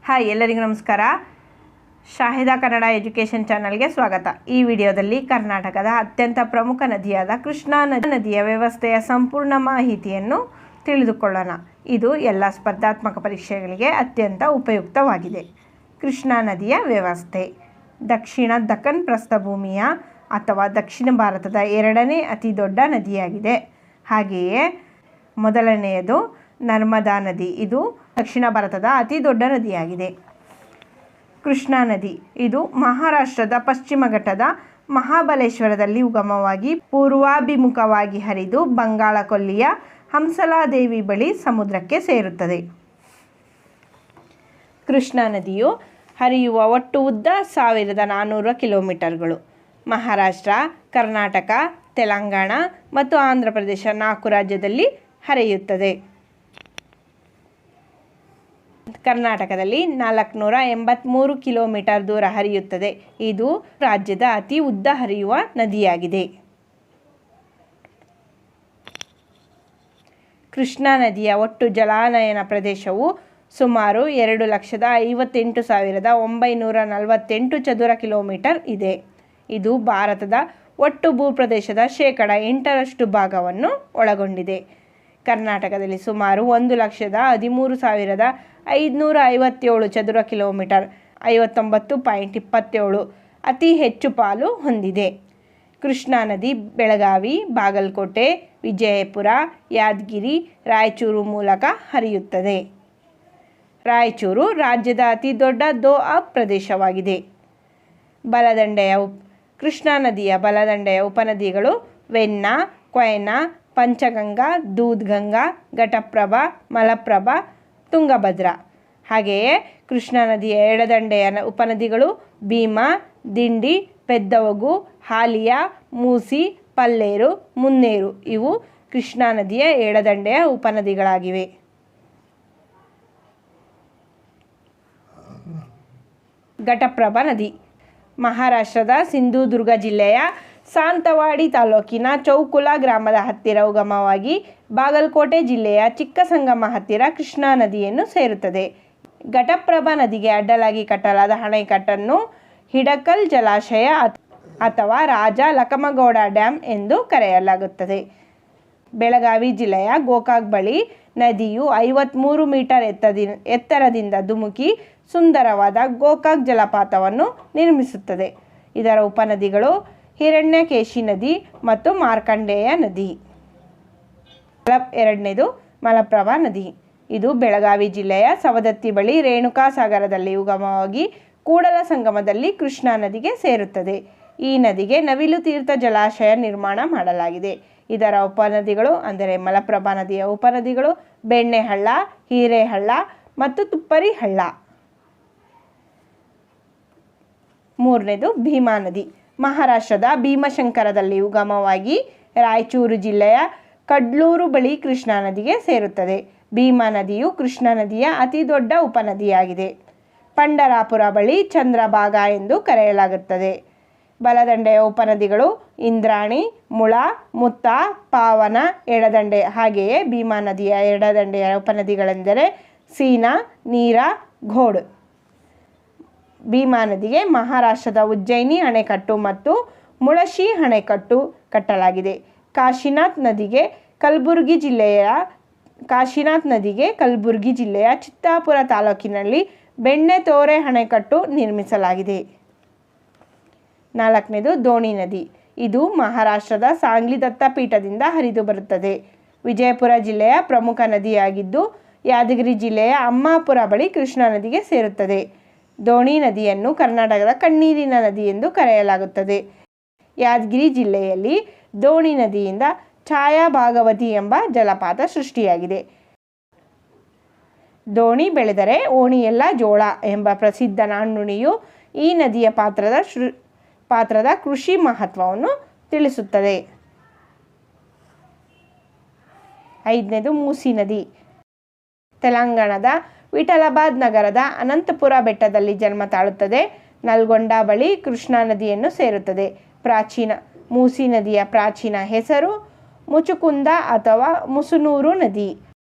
Hi ಎಲ್ಲರಿಗೂ ನಮಸ್ಕಾರ. Shahida Kannada education ಚಾನಲ್ಗೆ ಸ್ವಾಗತ. ಈ ವಿಡಿಯೋದಲ್ಲಿ ಕರ್ನಾಟಕದ ಅತ್ಯಂತ ಪ್ರಮುಖ ನದಿಯಾದ ಕೃಷ್ಣಾ ನದಿಯ ವ್ಯವಸ್ಥೆಯ ಸಂಪೂರ್ಣ ಮಾಹಿತಿಯನ್ನು ತಿಳಿದುಕೊಳ್ಳೋಣ. ಇದು ಎಲ್ಲ ಸ್ಪರ್ಧಾತ್ಮಕ ಪರೀಕ್ಷೆಗಳಿಗೆ ಅತ್ಯಂತ ಉಪಯುಕ್ತವಾಗಿದೆ. ಕೃಷ್ಣಾ ನದಿಯ ವ್ಯವಸ್ಥೆ ದಕ್ಷಿಣ ದಕ್ಕನ್ ಪ್ರಸ್ಥಭೂಮಿಯ ಅಥವಾ ದಕ್ಷಿಣ ಭಾರತದ ಎರಡನೇ ಅತಿ ದೊಡ್ಡ ನದಿಯಾಗಿದೆ. ಹಾಗೆಯೇ ಮೊದಲನೆಯದು ನರ್ಮದಾ ನದಿ, ಇದು ದಕ್ಷಿಣ ಭಾರತದ ಅತಿ ದೊಡ್ಡ ನದಿಯಾಗಿದೆ. ಕೃಷ್ಣಾ ನದಿ ಇದು ಮಹಾರಾಷ್ಟ್ರದ ಪಶ್ಚಿಮ ಘಟ್ಟದ ಮಹಾಬಲೇಶ್ವರದಲ್ಲಿ ಉಗಮವಾಗಿ ಪೂರ್ವಾಭಿಮುಖವಾಗಿ ಹರಿದು ಬಂಗಾಳ ಕೊಲ್ಲಿಯ ಹಂಸಲಾದೇವಿ ಬಳಿ ಸಮುದ್ರಕ್ಕೆ ಸೇರುತ್ತದೆ. ಕೃಷ್ಣಾ ನದಿಯು ಹರಿಯುವ ಒಟ್ಟು ಉದ್ದ 1400 ಕಿಲೋಮೀಟರ್ಗಳು. ಮಹಾರಾಷ್ಟ್ರ, ಕರ್ನಾಟಕ, ತೆಲಂಗಾಣ ಮತ್ತು ಆಂಧ್ರ ಪ್ರದೇಶ 4 ರಾಜ್ಯದಲ್ಲಿ ಹರಿಯುತ್ತದೆ. ಕರ್ನಾಟಕದಲ್ಲಿ 483 ಕಿಲೋಮೀಟರ್ ದೂರ ಹರಿಯುತ್ತದೆ. ಇದು ರಾಜ್ಯದ ಅತಿ ಉದ್ದ ಹರಿಯುವ ನದಿಯಾಗಿದೆ. ಕೃಷ್ಣಾ ನದಿಯ ಒಟ್ಟು ಜಲಾನಯನ ಪ್ರದೇಶವು ಸುಮಾರು 2,58,948 ಚದುರ ಕಿಲೋಮೀಟರ್ ಇದೆ. ಇದು ಭಾರತದ ಒಟ್ಟು ಭೂಪ್ರದೇಶದ 8% ಭಾಗವನ್ನು ಒಳಗೊಂಡಿದೆ. ಕರ್ನಾಟಕದಲ್ಲಿ ಸುಮಾರು 1,13,557 ಚದುರ ಕಿಲೋಮೀಟರ್ 59.27 ಅತಿ ಹೆಚ್ಚು ಪಾಲು ಹೊಂದಿದೆ. ಕೃಷ್ಣಾ ನದಿ ಬೆಳಗಾವಿ, ಬಾಗಲಕೋಟೆ, ವಿಜಯಪುರ, ಯಾದಗಿರಿ, ರಾಯಚೂರು ಮೂಲಕ ಹರಿಯುತ್ತದೆ. ರಾಯಚೂರು ರಾಜ್ಯದ ಅತಿ ದೊಡ್ಡ ದೋಆಬ್ ಪ್ರದೇಶವಾಗಿದೆ. ಬಲದಂಡೆಯ ಕೃಷ್ಣಾ ನದಿಯ ಬಲದಂಡೆಯ ಉಪನದಿಗಳು ವೆನ್ನಾ, ಕೊಯ್ನಾ, ಪಂಚಗಂಗಾ, ದೂದ್ಗಂಗಾ, ಘಟಪ್ರಭಾ, ಮಲಪ್ರಭಾ, ತುಂಗಭದ್ರಾ. ಹಾಗೆಯೇ ಕೃಷ್ಣಾ ನದಿಯ ಎಡದಂಡೆಯ ಉಪನದಿಗಳು ಭೀಮಾ, ದಿಂಡಿ, ಪೆದ್ದವಗು, ಹಾಲಿಯಾ, ಮೂಸಿ, ಪಲ್ಲೇರು, ಮುನ್ನೇರು. ಇವು ಕೃಷ್ಣಾ ನದಿಯ ಎಡದಂಡೆಯ ಉಪನದಿಗಳಾಗಿವೆ. ಘಟಪ್ರಭಾ ನದಿ ಮಹಾರಾಷ್ಟ್ರದ ಸಿಂಧುದುರ್ಗ ಜಿಲ್ಲೆಯ ಸಾಂತವಾಡಿ ತಾಲೂಕಿನ ಚೌಕುಲ ಗ್ರಾಮದ ಹತ್ತಿರ ಉಗಮವಾಗಿ ಬಾಗಲಕೋಟೆ ಜಿಲ್ಲೆಯ ಚಿಕ್ಕಸಂಗಮ ಹತ್ತಿರ ಕೃಷ್ಣಾ ನದಿಯನ್ನು ಸೇರುತ್ತದೆ. ಘಟಪ್ರಭಾ ನದಿಗೆ ಅಡ್ಡಲಾಗಿ ಕಟ್ಟಲಾದ ಅಣೆಕಟ್ಟನ್ನು ಹಿಡಕಲ್ ಜಲಾಶಯ ಅಥವಾ ರಾಜ ಲಕಮಗೌಡ ಡ್ಯಾಮ್ ಎಂದು ಕರೆಯಲಾಗುತ್ತದೆ. ಬೆಳಗಾವಿ ಜಿಲ್ಲೆಯ ಗೋಕಾಕ್ ಬಳಿ ನದಿಯು 53 ಮೀಟರ್ ಎತ್ತರದಿಂದ ಧುಮುಕಿ ಸುಂದರವಾದ ಗೋಕಾಕ್ ಜಲಪಾತವನ್ನು ನಿರ್ಮಿಸುತ್ತದೆ. ಇದರ ಉಪನದಿಗಳು ಹಿರಣ್ಯಕೇಶಿ ನದಿ ಮತ್ತು ಮಾರ್ಕಂಡೇಯ ನದಿ. ಎರಡನೇದು ಮಲಪ್ರಭಾ ನದಿ. ಇದು ಬೆಳಗಾವಿ ಜಿಲ್ಲೆಯ ಸವದತ್ತಿ ಬಳಿ ರೇಣುಕಾ ಸಾಗರದಲ್ಲಿ ಉಗಮವಾಗಿ ಕೂಡಲ ಸಂಗಮದಲ್ಲಿ ಕೃಷ್ಣಾ ನದಿಗೆ ಸೇರುತ್ತದೆ. ಈ ನದಿಗೆ ನವಿಲು ತೀರ್ಥ ಜಲಾಶಯ ನಿರ್ಮಾಣ ಮಾಡಲಾಗಿದೆ. ಇದರ ಉಪನದಿಗಳು ಅಂದರೆ ಮಲಪ್ರಭಾ ನದಿಯ ಉಪನದಿಗಳು ಬೆಣ್ಣೆಹಳ್ಳ, ಹಿರೇಹಳ್ಳ ಮತ್ತು ತುಪ್ಪರಿ ಹಳ್ಳ. ಮೂರನೇದು ಭೀಮಾ ನದಿ. ಮಹಾರಾಷ್ಟ್ರದ ಭೀಮಶಂಕರದಲ್ಲಿ ಉಗಮವಾಗಿ ರಾಯಚೂರು ಜಿಲ್ಲೆಯ ಕಡ್ಲೂರು ಬಳಿ ಕೃಷ್ಣಾ ನದಿಗೆ ಸೇರುತ್ತದೆ. ಭೀಮಾ ನದಿಯು ಕೃಷ್ಣಾ ನದಿಯ ಅತಿ ದೊಡ್ಡ ಉಪನದಿಯಾಗಿದೆ. ಪಂಡರಾಪುರ ಬಳಿ ಚಂದ್ರಭಾಗ ಎಂದು ಕರೆಯಲಾಗುತ್ತದೆ. ಬಲದಂಡೆಯ ಉಪನದಿಗಳು ಇಂದ್ರಾಣಿ, ಮುಳ, ಮುತ್ತ, ಪಾವನ, ಎಡದಂಡೆ. ಹಾಗೆಯೇ ಭೀಮಾ ನದಿಯ ಎಡದಂಡೆಯ ಉಪನದಿಗಳೆಂದರೆ ಸೀನಾ, ನೀರಾ, ಘೋಡ್. ಭೀಮಾ ನದಿಗೆ ಮಹಾರಾಷ್ಟ್ರದ ಉಜ್ಜಯಿನಿ ಅಣೆಕಟ್ಟು ಮತ್ತು ಮುಳಶಿ ಅಣೆಕಟ್ಟು ಕಟ್ಟಲಾಗಿದೆ. ಕಾಶಿನಾಥ್ ನದಿಗೆ ಕಲಬುರಗಿ ಜಿಲ್ಲೆಯ ಚಿತ್ತಾಪುರ ತಾಲೂಕಿನಲ್ಲಿ ಬೆಣ್ಣೆತೋರೆ ಅಣೆಕಟ್ಟು ನಿರ್ಮಿಸಲಾಗಿದೆ. ನಾಲ್ಕನೇದು ದೋಣಿ ನದಿ. ಇದು ಮಹಾರಾಷ್ಟ್ರದ ಸಾಂಗ್ಲಿ ದತ್ತಪೀಠದಿಂದ ಹರಿದು ಬರುತ್ತದೆ. ವಿಜಯಪುರ ಜಿಲ್ಲೆಯ ಪ್ರಮುಖ ನದಿಯಾಗಿದ್ದು ಯಾದಗಿರಿ ಜಿಲ್ಲೆಯ ಅಮ್ಮಾಪುರ ಬಳಿ ಕೃಷ್ಣಾ ನದಿಗೆ ಸೇರುತ್ತದೆ. ದೋಣಿ ನದಿಯನ್ನು ಕರ್ನಾಟಕದ ಕಣ್ಣೀರಿನ ನದಿ ಎಂದು ಕರೆಯಲಾಗುತ್ತದೆ. ಯಾದಗಿರಿ ಜಿಲ್ಲೆಯಲ್ಲಿ ದೋಣಿ ನದಿಯಿಂದ ಛಾಯಾ ಭಾಗವತಿ ಎಂಬ ಜಲಪಾತ ಸೃಷ್ಟಿಯಾಗಿದೆ. ದೋಣಿ ಬೆಳೆದರೆ ಓಣಿಯೆಲ್ಲ ಜೋಳ ಎಂಬ ಪ್ರಸಿದ್ಧ ನಾಣ್ಣುಡಿಯು ಈ ನದಿಯ ಪಾತ್ರದ ಕೃಷಿ ಮಹತ್ವವನ್ನು ತಿಳಿಸುತ್ತದೆ. ಐದನೇದು ಮೂಸಿ ನದಿ. ತೆಲಂಗಾಣದ ವಿಠಲಾಬಾದ್ ನಗರದ ಅನಂತಪುರ ಬೆಟ್ಟದಲ್ಲಿ ಜನ್ಮ ತಾಳುತ್ತದೆ. ನಲ್ಗೊಂಡ ಬಳಿ ಕೃಷ್ಣಾ ನದಿಯನ್ನು ಸೇರುತ್ತದೆ. ಮೂಸಿ ನದಿಯ ಪ್ರಾಚೀನ ಹೆಸರು ಮುಚುಕುಂದ ಅಥವಾ ಮುಸುನೂರು ನದಿ.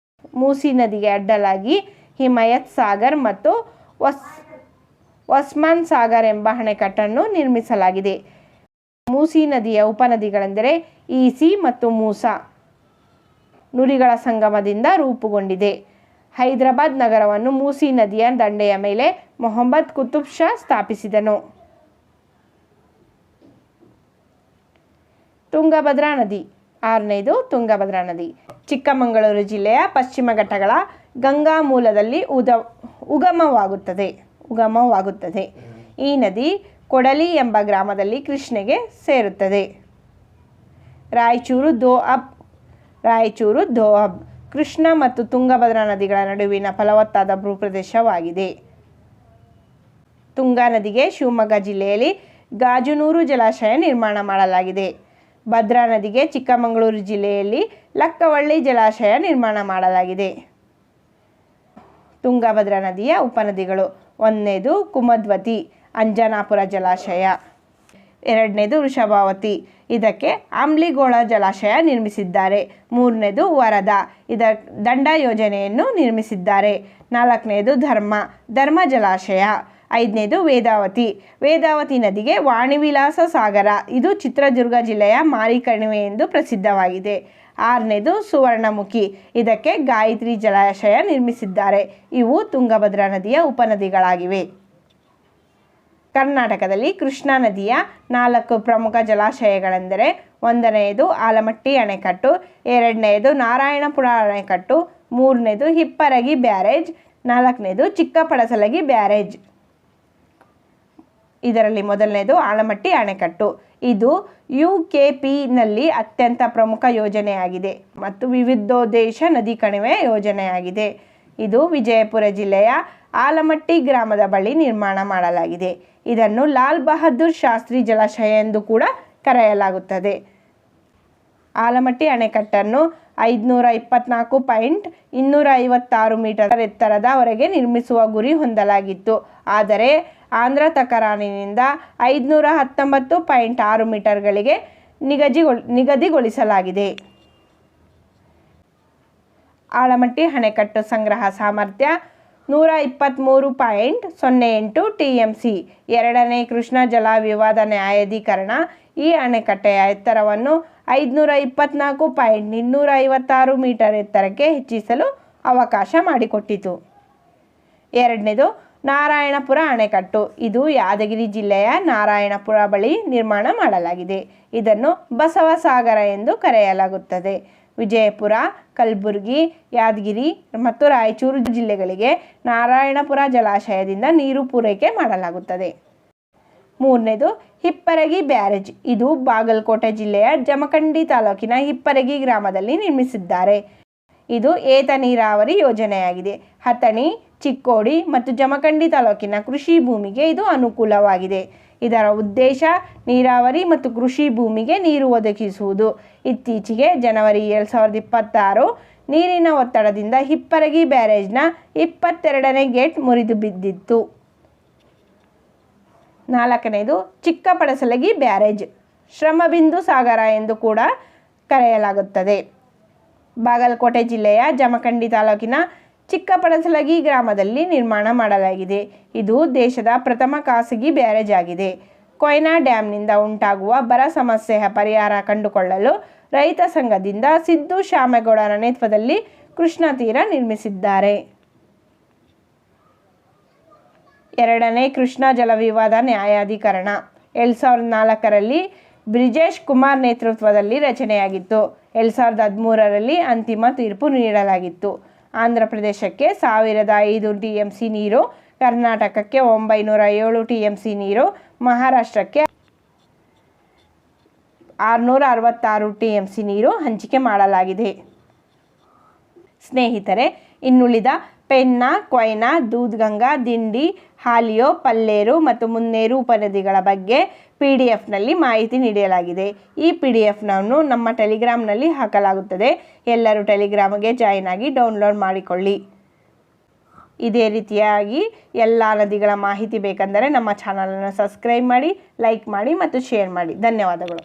ಮೂಸಿ ನದಿಗೆ ಅಡ್ಡಲಾಗಿ ಹಿಮಾಯತ್ ಸಾಗರ್ ಮತ್ತು ಒಸ್ಮಾನ್ ಸಾಗರ್ ಎಂಬ ಅಣೆಕಟ್ಟನ್ನು ನಿರ್ಮಿಸಲಾಗಿದೆ. ಮೂಸಿ ನದಿಯ ಉಪನದಿಗಳೆಂದರೆ ಈಸಿ ಮತ್ತು ಮೂಸಾ ನುರಿಗಳ ಸಂಗಮದಿಂದ ರೂಪುಗೊಂಡಿದೆ. ಹೈದರಾಬಾದ್ ನಗರವನ್ನು ಮೂಸಿ ನದಿಯ ದಂಡೆಯ ಮೇಲೆ ಮೊಹಮ್ಮದ್ ಕುತುಬ್ ಶಾ ಸ್ಥಾಪಿಸಿದನು. ತುಂಗಭದ್ರಾ ನದಿ. 6ನೇದು ತುಂಗಭದ್ರಾ ನದಿ ಚಿಕ್ಕಮಗಳೂರು ಜಿಲ್ಲೆಯ ಪಶ್ಚಿಮ ಘಟ್ಟಗಳ ಗಂಗಾ ಮೂಲದಲ್ಲಿ ಉಗಮವಾಗುತ್ತದೆ. ಈ ನದಿ ಕೊಡಲಿ ಎಂಬ ಗ್ರಾಮದಲ್ಲಿ ಕೃಷ್ಣೆಗೆ ಸೇರುತ್ತದೆ. ರಾಯಚೂರು ದೋಅಬ್ ಕೃಷ್ಣ ಮತ್ತು ತುಂಗಭದ್ರಾ ನದಿಗಳ ನಡುವಿನ ಫಲವತ್ತಾದ ಭೂಪ್ರದೇಶವಾಗಿದೆ. ತುಂಗಾ ನದಿಗೆ ಶಿವಮೊಗ್ಗ ಜಿಲ್ಲೆಯಲ್ಲಿ ಗಾಜನೂರು ಜಲಾಶಯ ನಿರ್ಮಾಣ ಮಾಡಲಾಗಿದೆ. ಭದ್ರಾ ನದಿಗೆ ಚಿಕ್ಕಮಗಳೂರು ಜಿಲ್ಲೆಯಲ್ಲಿ ಲಕ್ಕವಳ್ಳಿ ಜಲಾಶಯ ನಿರ್ಮಾಣ ಮಾಡಲಾಗಿದೆ. ತುಂಗಭದ್ರಾ ನದಿಯ ಉಪನದಿಗಳು. 1ನೇದು ಕುಮದ್ವತಿ ಅಂಜನಾಪುರ ಜಲಾಶಯ. 2ನೇದು ವೃಷಭಾವತಿ, ಇದಕ್ಕೆ ಆಮ್ಲಿಗೋಳ ಜಲಾಶಯ ನಿರ್ಮಿಸಿದ್ದಾರೆ. 3ನೇದು ವರದಾ, ಇದರ ದಂಡ ಯೋಜನೆಯನ್ನು ನಿರ್ಮಿಸಿದ್ದಾರೆ. 4ನೇದು ಧರ್ಮ ಜಲಾಶಯ. 5ನೇದು ವೇದಾವತಿ ನದಿಗೆ ವಾಣಿವಿಲಾಸ ಸಾಗರ, ಇದು ಚಿತ್ರದುರ್ಗ ಜಿಲ್ಲೆಯ ಮಾರಿಕಣಿವೆ ಎಂದು ಪ್ರಸಿದ್ಧವಾಗಿದೆ. 6ನೇದು ಸುವರ್ಣಮುಖಿ, ಇದಕ್ಕೆ ಗಾಯತ್ರಿ ಜಲಾಶಯ ನಿರ್ಮಿಸಿದ್ದಾರೆ. ಇವು ತುಂಗಭದ್ರಾ ನದಿಯ ಉಪನದಿಗಳಾಗಿವೆ. ಕರ್ನಾಟಕದಲ್ಲಿ ಕೃಷ್ಣಾ ನದಿಯ 4 ಪ್ರಮುಖ ಜಲಾಶಯಗಳೆಂದರೆ 1ನೇದು ಆಲಮಟ್ಟಿ ಅಣೆಕಟ್ಟು, 2ನೇದು ನಾರಾಯಣಪುರ ಅಣೆಕಟ್ಟು, 3ನೇದು ಹಿಪ್ಪರಗಿ ಬ್ಯಾರೇಜ್, 4ನೇದು ಚಿಕ್ಕಪಡಸಲಗಿ ಬ್ಯಾರೇಜ್. ಇದರಲ್ಲಿ ಮೊದಲನೇದು ಆಲಮಟ್ಟಿ ಅಣೆಕಟ್ಟು. ಇದು UKPನಲ್ಲಿ ಅತ್ಯಂತ ಪ್ರಮುಖ ಯೋಜನೆಯಾಗಿದೆ ಮತ್ತು ವಿವಿಧೋದ್ದೇಶ ನದಿ ಕಣಿವೆ ಯೋಜನೆಯಾಗಿದೆ. ಇದು ವಿಜಯಪುರ ಜಿಲ್ಲೆಯ ಆಲಮಟ್ಟಿ ಗ್ರಾಮದ ಬಳಿ ನಿರ್ಮಾಣ ಮಾಡಲಾಗಿದೆ. ಇದನ್ನು ಲಾಲ್ ಬಹದ್ದೂರ್ ಶಾಸ್ತ್ರಿ ಜಲಾಶಯ ಎಂದು ಕೂಡ ಕರೆಯಲಾಗುತ್ತದೆ. ಆಲಮಟ್ಟಿ ಅಣೆಕಟ್ಟನ್ನು 524.256 ಮೀಟರ್ ಎತ್ತರದವರೆಗೆ ನಿರ್ಮಿಸುವ ಗುರಿ ಹೊಂದಲಾಗಿತ್ತು. ಆದರೆ ಆಂಧ್ರ ತಕರಾರಿನಿಂದ 519.6 ಮೀಟರ್ಗಳಿಗೆ ನಿಗದಿಗೊಳಿಸಲಾಗಿದೆ. ಆಲಮಟ್ಟಿ ಅಣೆಕಟ್ಟು ಸಂಗ್ರಹ ಸಾಮರ್ಥ್ಯ 123.08 TMC. 2ನೇ ಕೃಷ್ಣ ಜಲ ವಿವಾದ ನ್ಯಾಯಾಧಿಕರಣ ಈ ಅಣೆಕಟ್ಟೆಯ ಎತ್ತರವನ್ನು 524.256 ಮೀಟರ್ ಎತ್ತರಕ್ಕೆ ಹೆಚ್ಚಿಸಲು ಅವಕಾಶ ಮಾಡಿಕೊಟ್ಟಿತು. 2ನೇದು ನಾರಾಯಣಪುರ ಅಣೆಕಟ್ಟು. ಇದು ಯಾದಗಿರಿ ಜಿಲ್ಲೆಯ ನಾರಾಯಣಪುರ ಬಳಿ ನಿರ್ಮಾಣ ಮಾಡಲಾಗಿದೆ. ಇದನ್ನು ಬಸವಸಾಗರ ಎಂದು ಕರೆಯಲಾಗುತ್ತದೆ. ವಿಜಯಪುರ, ಕಲಬುರಗಿ, ಯಾದಗಿರಿ ಮತ್ತು ರಾಯಚೂರು ಜಿಲ್ಲೆಗಳಿಗೆ ನಾರಾಯಣಪುರ ಜಲಾಶಯದಿಂದ ನೀರು ಪೂರೈಕೆ ಮಾಡಲಾಗುತ್ತದೆ. 3ನೇದು ಹಿಪ್ಪರಗಿ ಬ್ಯಾರೇಜ್. ಇದು ಬಾಗಲಕೋಟೆ ಜಿಲ್ಲೆಯ ಜಮಖಂಡಿ ತಾಲೂಕಿನ ಹಿಪ್ಪರಗಿ ಗ್ರಾಮದಲ್ಲಿ ನಿರ್ಮಿಸಿದ್ದಾರೆ. ಇದು ಏತ ನೀರಾವರಿ ಯೋಜನೆಯಾಗಿದೆ. ಹತಣಿ, ಚಿಕ್ಕೋಡಿ ಮತ್ತು ಜಮಖಂಡಿ ತಾಲೂಕಿನ ಕೃಷಿ ಭೂಮಿಗೆ ಇದು ಅನುಕೂಲವಾಗಿದೆ. ಇದರ ಉದ್ದೇಶ ನೀರಾವರಿ ಮತ್ತು ಕೃಷಿ ಭೂಮಿಗೆ ನೀರು ಒದಗಿಸುವುದು. ಇತ್ತೀಚೆಗೆ ಜನವರಿ 2026 ನೀರಿನ ಒತ್ತಡದಿಂದ ಹಿಪ್ಪರಗಿ ಬ್ಯಾರೇಜ್ನ 22ನೇ ಗೇಟ್ ಮುರಿದು ಬಿದ್ದಿತ್ತು. 4ನೇದು ಚಿಕ್ಕಪಡಸಲಗಿ ಬ್ಯಾರೇಜ್, ಶ್ರಮಬಿಂದು ಸಾಗರ ಎಂದು ಕೂಡ ಕರೆಯಲಾಗುತ್ತದೆ. ಬಾಗಲಕೋಟೆ ಜಿಲ್ಲೆಯ ಜಮಖಂಡಿ ತಾಲೂಕಿನ ಚಿಕ್ಕಪಡಸಲಗಿ ಗ್ರಾಮದಲ್ಲಿ ನಿರ್ಮಾಣ ಮಾಡಲಾಗಿದೆ. ಇದು ದೇಶದ ಪ್ರಥಮ ಖಾಸಗಿ ಬ್ಯಾರೇಜ್ ಆಗಿದೆ. ಕೊಯ್ನಾ ಡ್ಯಾಂನಿಂದ ಉಂಟಾಗುವ ಬರ ಸಮಸ್ಯೆಯ ಪರಿಹಾರ ಕಂಡುಕೊಳ್ಳಲು ರೈತ ಸಂಘದಿಂದ ಸಿದ್ದು ಶ್ಯಾಮೇಗೌಡರ ನೇತೃತ್ವದಲ್ಲಿ ಕೃಷ್ಣಾ ತೀರ ನಿರ್ಮಿಸಿದ್ದಾರೆ. 2ನೇ ಕೃಷ್ಣ ಜಲ ವಿವಾದ ನ್ಯಾಯಾಧಿಕರಣ 2004ರಲ್ಲಿ ಬ್ರಿಜೇಶ್ ಕುಮಾರ್ ನೇತೃತ್ವದಲ್ಲಿ ರಚನೆಯಾಗಿತ್ತು. 2013ರಲ್ಲಿ ಅಂತಿಮ ತೀರ್ಪು ನೀಡಲಾಗಿತ್ತು. ಆಂಧ್ರ ಪ್ರದೇಶಕ್ಕೆ 1005 TMC ನೀರು, ಕರ್ನಾಟಕಕ್ಕೆ 907 TMC ನೀರು, ಮಹಾರಾಷ್ಟ್ರಕ್ಕೆ 666 TMC ನೀರು ಹಂಚಿಕೆ ಮಾಡಲಾಗಿದೆ. ಸ್ನೇಹಿತರೆ, ಇನ್ನುಳಿದ ಪೆನ್ನಾ, ಕೊಯ್ನಾ, ದೂದ್ಗಂಗಾ, ದಿಂಡಿ, ಹಾಲಿಯೋ, ಪಲ್ಲೇರು ಮತ್ತು ಮುನ್ನೇರು ಉಪನದಿಗಳ ಬಗ್ಗೆ PDF-ನಲ್ಲಿ ಮಾಹಿತಿ ನೀಡಲಾಗಿದೆ. ಈ PDF-ನನ್ನು ನಮ್ಮ ಟೆಲಿಗ್ರಾಮ್ನಲ್ಲಿ ಹಾಕಲಾಗುತ್ತದೆ. ಎಲ್ಲರೂ ಟೆಲಿಗ್ರಾಮ್ಗೆ ಜಾಯಿನ್ ಆಗಿ ಡೌನ್ಲೋಡ್ ಮಾಡಿಕೊಳ್ಳಿ. ಇದೇ ರೀತಿಯಾಗಿ ಎಲ್ಲ ನದಿಗಳ ಮಾಹಿತಿ ಬೇಕೆಂದರೆ ನಮ್ಮ ಚಾನಲನ್ನು ಸಬ್ಸ್ಕ್ರೈಬ್ ಮಾಡಿ, ಲೈಕ್ ಮಾಡಿ ಮತ್ತು ಶೇರ್ ಮಾಡಿ. ಧನ್ಯವಾದಗಳು.